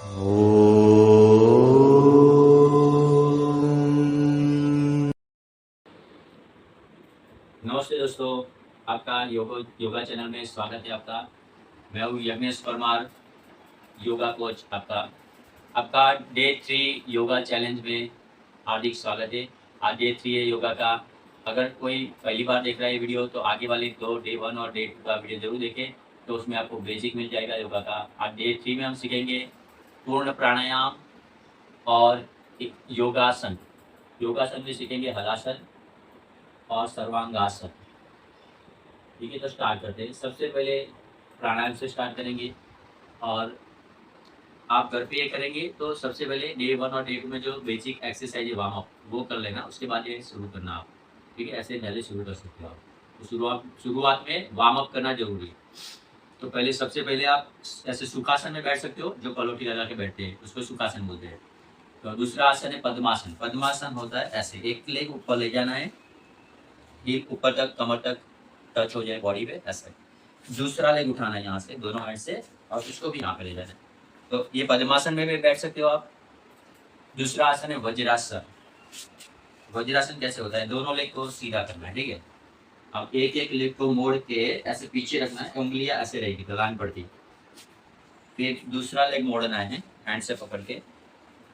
नमस्ते दोस्तों, आपका योगा चैनल में स्वागत है आपका। मैं हूँ यज्ञेश परमार, योगा कोच आपका। आपका डे 3 योगा चैलेंज में हार्दिक स्वागत है। आज डे 3 है योगा का। अगर कोई पहली बार देख रहा है वीडियो तो आगे वाले दो डे 1 और डे 2 का वीडियो जरूर देखें, तो उसमें आपको बेसिक मिल जाएगा योगा का। आज डे 3 में हम सीखेंगे पूर्ण प्राणायाम और एक योगासन। योगासन में सीखेंगे हलासन और सर्वांगासन। ठीक है, तो स्टार्ट करते हैं। सबसे पहले प्राणायाम से स्टार्ट करेंगे और आप घर पे ये करेंगे तो सबसे पहले डे 1 और डे 2 में जो बेसिक एक्सरसाइज है वार्म अप वो कर लेना, उसके बाद ये शुरू करना आप। ठीक है, ऐसे पहले शुरू कर सकते हो आप। तो शुरुआत में वार्म अप करना जरूरी है। तो पहले सबसे पहले आप ऐसे सुखासन में बैठ सकते हो, जो पलोटी लगा के बैठते हैं उसको सुखासन बोलते हैं। तो दूसरा आसन है पद्मासन। पद्मासन होता है ऐसे, एक लेग ऊपर ले जाना है, हीप ऊपर तक, कमर तक टच हो जाए बॉडी पे, ऐसे। दूसरा लेग उठाना है यहाँ से, दोनों हैंड से, और उसको भी यहाँ पे ले जाना है। तो ये पद्मासन में भी बैठ सकते हो आप। दूसरा आसन है वज्रासन। वज्रासन कैसे होता है? दोनों लेग को सीधा करना है, ठीक है। अब एक एक लेग को मोड़ के ऐसे पीछे रखना है, उंगलियां ऐसे रहेगी, दलान पड़ती। फिर दूसरा लेग मोड़ना है हैंड से पकड़ के,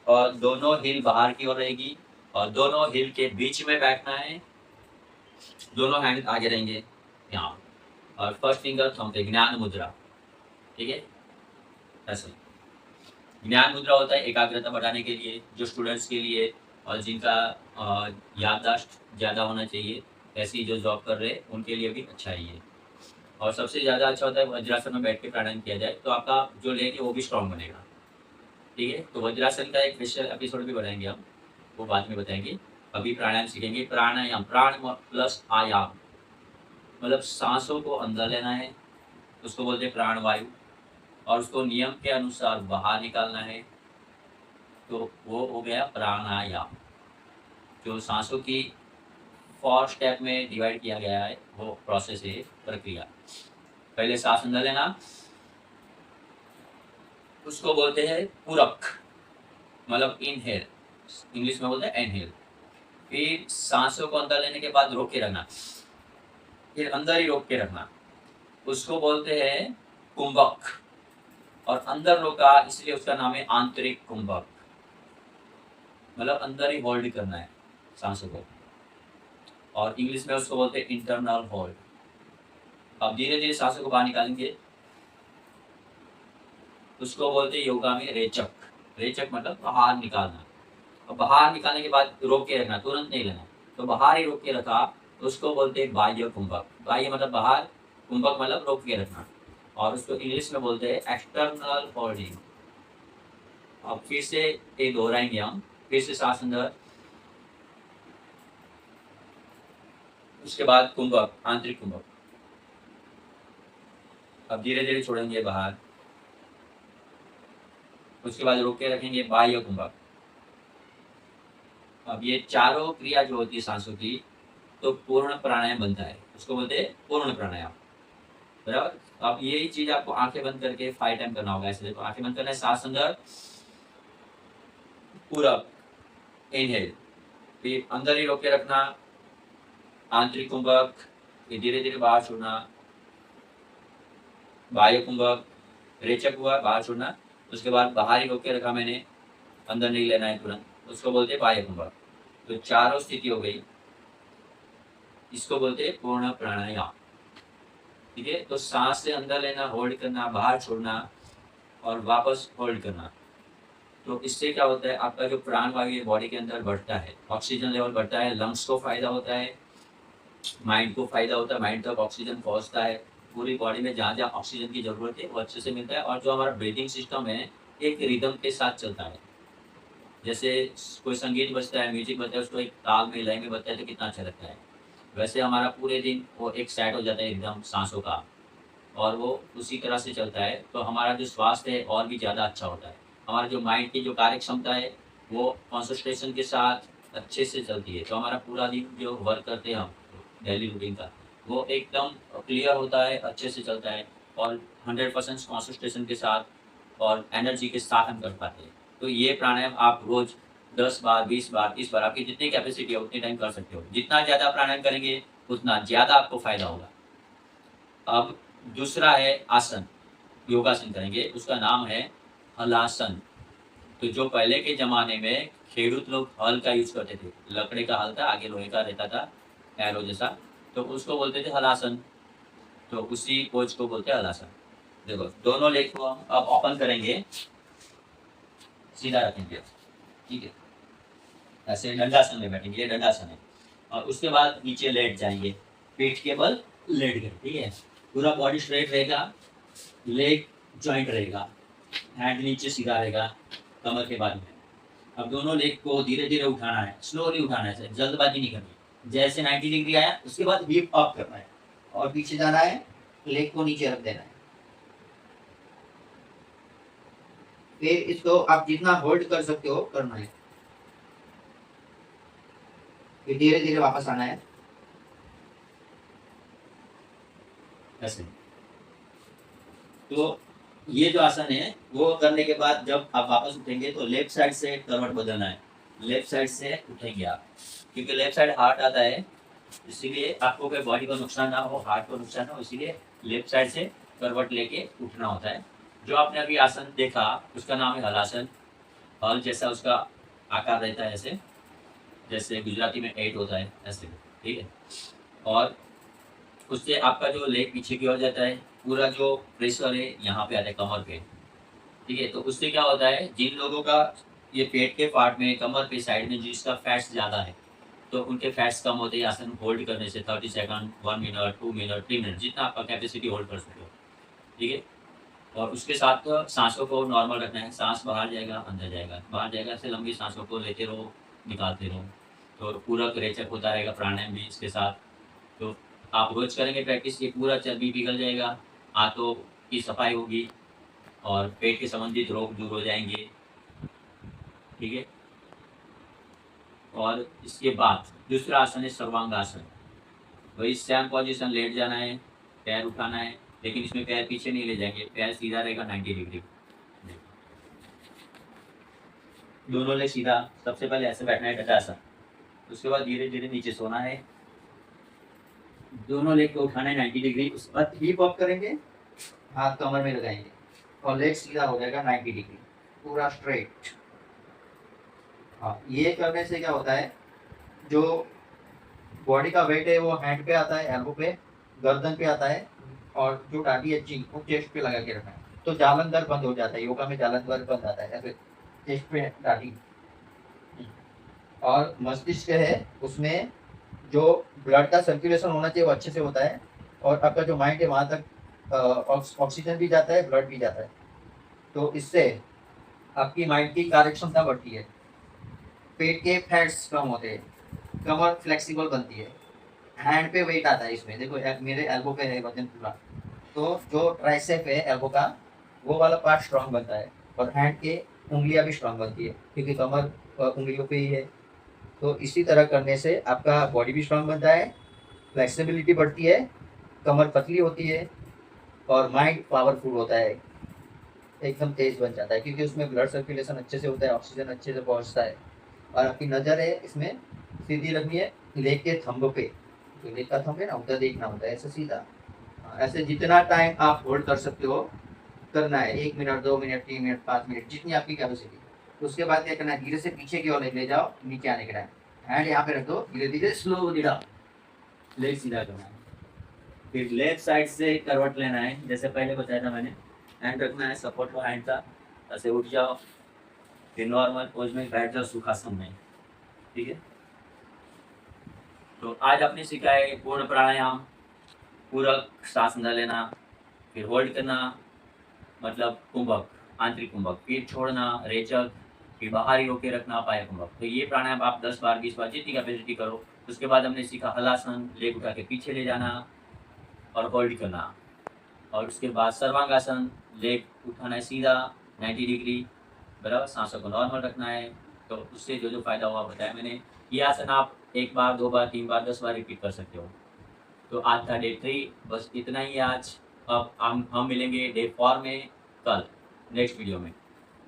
और दोनों हिल बाहर की ओर रहेगी, और दोनों हिल के बीच में बैठना है। दोनों हैंड आगे रहेंगे यहाँ, और फर्स्ट फिंगर थंब पे, ज्ञान मुद्रा। ठीक है, ऐसे ज्ञान मुद्रा होता है एकाग्रता बढ़ाने के लिए, जो स्टूडेंट्स के लिए और जिनका याददाश्त ज़्यादा होना चाहिए, ऐसी जो जॉब कर रहे हैं उनके लिए भी अच्छा है ये। और सबसे ज़्यादा अच्छा होता है वज्रासन में बैठ के प्राणायाम किया जाए, तो आपका जो लेग है वो भी स्ट्रांग बनेगा। ठीक है, तो वज्रासन का एक स्पेशल एपिसोड भी बनाएंगे हम, वो बाद में बताएंगे। अभी प्राणायाम सीखेंगे। प्राणायाम, प्राण प्लस आयाम, मतलब सांसों को अंदर लेना है, उसको बोलते हैं प्राणवायु, और उसको नियम के अनुसार बाहर निकालना है, तो वो हो गया प्राणायाम। जो सांसों की 4 स्टेप में डिवाइड किया गया है वो प्रोसेस है, प्रक्रिया। पहले सांस अंदर लेना, उसको बोलते हैं पूरक, मतलब इनहेल, इंग्लिश में बोलते हैं इनहेल। फिर सांसों को अंदर लेने के बाद रोक के रखना, फिर अंदर ही रोक के रखना, उसको बोलते हैं कुंभक। और अंदर रोका इसलिए उसका नाम है आंतरिक कुंभक, मतलब अंदर ही होल्ड करना है सांसों को, और इंग्लिश में उसको बोलते हैं इंटरनल होल्ड। अब धीरे धीरे सांसों को बाहर निकालेंगे, उसको बोलते हैं योगा में रेचक। रेचक मतलब बाहर निकालना। और बाहर निकालने के बाद रोक के रखना, तुरंत नहीं लेना, तो बाहर ही रोक के रखा, उसको बोलते हैं बाह्य कुंभक। बाह्य मतलब बाहर, कुंभक मतलब रोक के रखना, और उसको इंग्लिश में बोलते हैं एक्सटर्नल होल्डिंग। अब फिर से ये दोहराएंगे हम, फिर से सांस अंदर, उसके बाद कुंभक, आंतरिक कुंभक। अब धीरे धीरे छोड़ेंगे बाहर, उसके बाद रोक के रखेंगे बाह्य कुंभक। अब ये चारों क्रिया जो होती है सांसों की, तो पूर्ण प्राणायाम बनता है, उसको बोलते हैं पूर्ण प्राणायाम, बराबर। अब यही चीज आपको आंखें बंद करके 5 टाइम करना होगा। ऐसे देखो, आंखें बंद करना है, सांस अंदर, पूरा इनहेल, फिर अंदर ही रोक के रखना, आंतरिक कुंभक, फिर धीरे धीरे बाहर छोड़ना, बाह्य कुंभक, रेचक हुआ, बाहर छोड़ना, उसके बाद बाहर ही रोक के रखा मैंने, अंदर नहीं लेना है तुरंत, उसको बोलते हैं बाह्य कुंभक। तो चारों स्थिति हो गई, इसको बोलते हैं पूर्ण प्राणायाम। ठीक है, तो सांस से अंदर लेना, होल्ड करना, बाहर छोड़ना, और वापस होल्ड करना। तो इससे क्या होता है, आपका जो प्राणवायु बॉडी के अंदर बढ़ता है, ऑक्सीजन लेवल बढ़ता है, लंग्स को फायदा होता है, माइंड को फायदा होता है, माइंड तक ऑक्सीजन पहुंचता है, पूरी बॉडी में जहाँ जहाँ ऑक्सीजन की जरूरत है वो अच्छे से मिलता है। और जो हमारा ब्रीदिंग सिस्टम है एक रिदम के साथ चलता है। जैसे कोई संगीत बजता है, म्यूजिक बजता है, उसको एक ताल में, लय में बजता है तो कितना अच्छा लगता है, वैसे हमारा पूरे दिन वो एक सेट हो जाता है एकदम सांसों का, और वो उसी तरह से चलता है। तो हमारा जो स्वास्थ्य है और भी ज़्यादा अच्छा होता है। हमारा जो माइंड की जो कार्य क्षमता है वो कॉन्सेंट्रेशन के साथ अच्छे से चलती है। तो हमारा पूरा दिन जो वर्क करते हैं हम डेली रूटीन का, वो एकदम क्लियर होता है, अच्छे से चलता है, और 100% कॉन्सेंट्रेशन के साथ और एनर्जी के साथ हम कर पाते हैं। तो ये प्राणायाम आप रोज 10 बार, 20 बार, 30 बार, आपकी जितनी कैपेसिटी है उतने टाइम कर सकते हो। जितना ज़्यादा प्राणायाम करेंगे उतना ज़्यादा आपको फायदा होगा। अब दूसरा है आसन, योगासन करेंगे, उसका नाम है हलासन। तो जो पहले के ज़माने में खेडूत लोग हल का यूज़ करते थे, लकड़ी का हल था, आगे लोहे का रहता था, एरो जैसा, तो उसको बोलते थे हलासन। तो उसी पोज को बोलते हैं हलासन। देखो, दोनों लेग को हम अब ओपन करेंगे, सीधा रखेंगे, ठीक है, ऐसे दंडासन में बैठेंगे, ये दंडासन है। और उसके बाद नीचे लेट जाएंगे, पीठ के बल लेट गए, ठीक है। पूरा बॉडी स्ट्रेट रहेगा, लेग जॉइंट रहेगा, हैंड नीचे सीधा रहेगा कमर के बाजू में। अब दोनों लेग को धीरे धीरे उठाना है, स्लोली उठाना है, जल्दबाजी नहीं करनी। जैसे 90 डिग्री आया उसके बाद हिप अप करना है और पीछे जाना है, लेग को नीचे रख देना है। फिर इसको आप जितना होल्ड कर सकते हो करना है, फिर धीरे धीरे वापस आना है ऐसे। तो ये जो आसन है वो करने के बाद जब आप वापस उठेंगे तो लेफ्ट साइड से करवट बदलना है, लेफ्ट साइड से उठेंगे आप, क्योंकि लेफ्ट साइड हार्ट आता है, इसीलिए आपको कोई बॉडी को नुकसान ना हो, हार्ट को नुकसान ना हो, इसीलिए लेफ्ट साइड से करवट लेके उठना होता है। जो आपने अभी आसन देखा उसका नाम है हलासन। हल जैसा उसका आकार रहता है, ऐसे जैसे गुजराती में 8 होता है ऐसे, ठीक है। और उससे आपका जो लेग पीछे की ओर जाता है, पूरा जो प्रेशर है यहाँ पे आता है कमर पे, ठीक है। तो उससे क्या होता है, जिन लोगों का ये पेट के पार्ट में, कमर पे साइड में जिसका फैट्स ज़्यादा है, तो उनके फैट्स कम होते हैं आसन होल्ड करने से। 30 सेकंड, 1 मिनट, 2 मिनट, 3 मिनट, जितना आपका कैपेसिटी होल्ड कर सकते हो, ठीक है। और उसके साथ सांसों को नॉर्मल रखना है, सांस बाहर जाएगा अंदर जाएगा, बाहर जाएगा, ऐसे लंबी सांसों को लेते रहो, निकालते रहो। तो पूरक रेचक होता रहेगा प्राणायाम भी इसके साथ। तो आप रोज करेंगे प्रैक्टिस, ये पूरा चर्बी पिघल जाएगा, हाथों की सफाई होगी और पेट के संबंधित रोग दूर हो जाएंगे, ठीक है। और इसके बाद दूसरा आसन है सर्वांगासन। वही सेम पोजीशन, लेट जाना है, पैर उठाना है, लेकिन इसमें पैर पीछे नहीं ले जाएंगे, पैर सीधा रहेगा 90 डिग्री, दोनों ले सीधा। सबसे पहले ऐसे बैठना है डटासन, उसके बाद धीरे धीरे नीचे सोना है, दोनों लेग को उठाना है 90 डिग्री, उसके बाद हिप अप करेंगे, हाथ कमर में लगाएंगे और लेग सीधा हो जाएगा 90 डिग्री, पूरा स्ट्रेट। हाँ, ये करने से क्या होता है, जो बॉडी का वेट है वो हैंड पे आता है, एल्बो पे, गर्दन पे आता है, और जो टाटी है चिन वो चेस्ट पे लगा के रखना है। तो जालन दर बंद हो जाता है, योगा में जालन दर बंद आता है ऐसे चेस्ट पे टाटी। और मस्तिष्क है उसमें जो ब्लड का सर्कुलेशन होना चाहिए वो अच्छे से होता है, और आपका जो माइंड है वहाँ तक ऑक्सीजन भी जाता है, ब्लड भी जाता है। तो इससे आपकी माइंड की कार्यक्षमता बढ़ती है, पेट के फैट्स कम होते हैं, कमर फ्लेक्सिबल बनती है, हैंड पे वेट आता है इसमें। देखो मेरे एल्बो पे है वजन पूरा, तो जो ट्राइसेप है एल्बो का वो वाला पार्ट स्ट्रांग बनता है, और हैंड के उंगलियां भी स्ट्रांग बनती है, क्योंकि कमर उंगलियों पे ही है। तो इसी तरह करने से आपका बॉडी भी स्ट्रांग बनता है, फ्लेक्सिबिलिटी बढ़ती है, कमर पतली होती है, और माइंड पावरफुल होता है, एकदम तेज बन जाता है, क्योंकि उसमें ब्लड सर्कुलेशन अच्छे से होता है, ऑक्सीजन अच्छे से पहुंचता है। और आपकी नज़र है इसमें सीधी रखनी है लेग के थंब पे, तो लेग का थंब है ना, उधर देखना होता है, ऐसे सीधा। ऐसे जितना टाइम आप होल्ड कर सकते हो करना है, 1 मिनट, 2 मिनट, 3 मिनट, 5 मिनट, जितनी आपकी कैपेसिटी। उसके बाद क्या करना है, धीरे से पीछे की ओर ले जाओ, नीचे आने के टाइम हैंड यहाँ पे रख दो, धीरे धीरे स्लो धीरा लेग सीधा करना है। फिर लेफ्ट साइड से करवट लेना है, जैसे पहले बताया था मैंने, हैंड रखना है, सपोर्ट लो हैंड का, ऐसे उठ जाओ, फिर नॉर्मल पोज में बैठ जाओ सुखासन में, ठीक है। तो आज आपने सीखा है पूर्ण प्राणायाम, पूरक सांस अंदर लेना, फिर होल्ड करना, मतलब कुंभक, आंतरिक कुंभक, फिर छोड़ना रेचक, फिर बाहरी होके रखना पाया कुंभक। तो ये प्राणायाम आप 10 बार 20 बार जितनी कैपेसिटी करो। उसके बाद हमने सीखा हलासन, लेग उठा के पीछे ले जाना और होल्ड करना, और उसके बाद सर्वांगासन, लेग उठाना है सीधा 90 डिग्री, बराबर, सांसों को नॉर्मल रखना है। तो उससे जो जो फायदा हुआ बताया मैंने। ये आसन आप 1 बार, 2 बार, 3 बार, 10 बार रिपीट कर सकते हो। तो आज था डे 3, बस इतना ही आज। अब हम मिलेंगे डे 4 में कल। नेक्स्ट वीडियो में।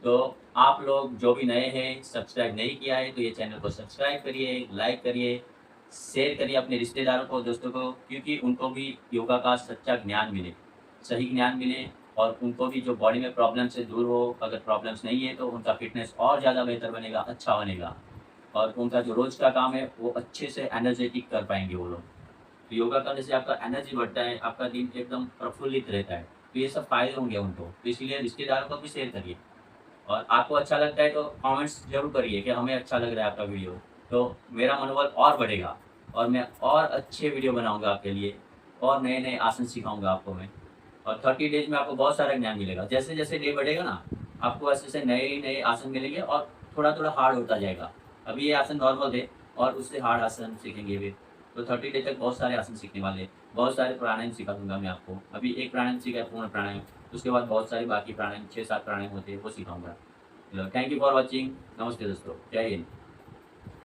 तो आप लोग जो भी नए हैं, सब्सक्राइब नहीं किया है तो ये चैनल को सब्सक्राइब करिए, लाइक करिए, शेयर करिए अपने रिश्तेदारों को, दोस्तों को, क्योंकि उनको भी योगा का सच्चा ज्ञान मिले, सही ज्ञान मिले, और उनको भी जो बॉडी में प्रॉब्लम से दूर हो। अगर प्रॉब्लम्स नहीं है तो उनका फिटनेस और ज़्यादा बेहतर बनेगा, अच्छा बनेगा, और उनका जो रोज़ का काम है वो अच्छे से एनर्जेटिक कर पाएंगे वो लोग। तो योगा करने से आपका एनर्जी बढ़ता है, आपका दिन एकदम प्रफुल्लित रहता है। तो ये सब फ़ायदे होंगे उनको, तो इसलिए रिश्तेदारों को भी शेयर करिए। और आपको अच्छा लगता है तो कमेंट्स ज़रूर करिए कि हमें अच्छा लग रहा है आपका वीडियो। तो मेरा मनोबल और बढ़ेगा, और मैं और अच्छे वीडियो बनाऊँगा आपके लिए, और नए-नए आसन सिखाऊँगा आपको मैं। और 30 डेज़ में आपको बहुत सारा ज्ञान मिलेगा। जैसे-जैसे डे बढ़ेगा ना, आपको ऐसे-ऐसे नए-नए आसन मिलेंगे और थोड़ा-थोड़ा हार्ड होता जाएगा। अभी ये आसन नॉर्मल थे और उससे हार्ड आसन सीखेंगे फिर। तो 30 डे तक बहुत सारे आसन सीखने वाले हैं। बहुत सारे प्राणायाम सिखा दूँगा मैं आपको। अभी एक प्राणायाम सीखा है, पूर्ण प्राणायाम। उसके बाद बहुत सारे बाकी प्राणायाम 6-7 प्राणायाम होते हैं, वो सिखाऊँगा। Thank you for watching. नमस्ते दोस्तों। जय हिंद।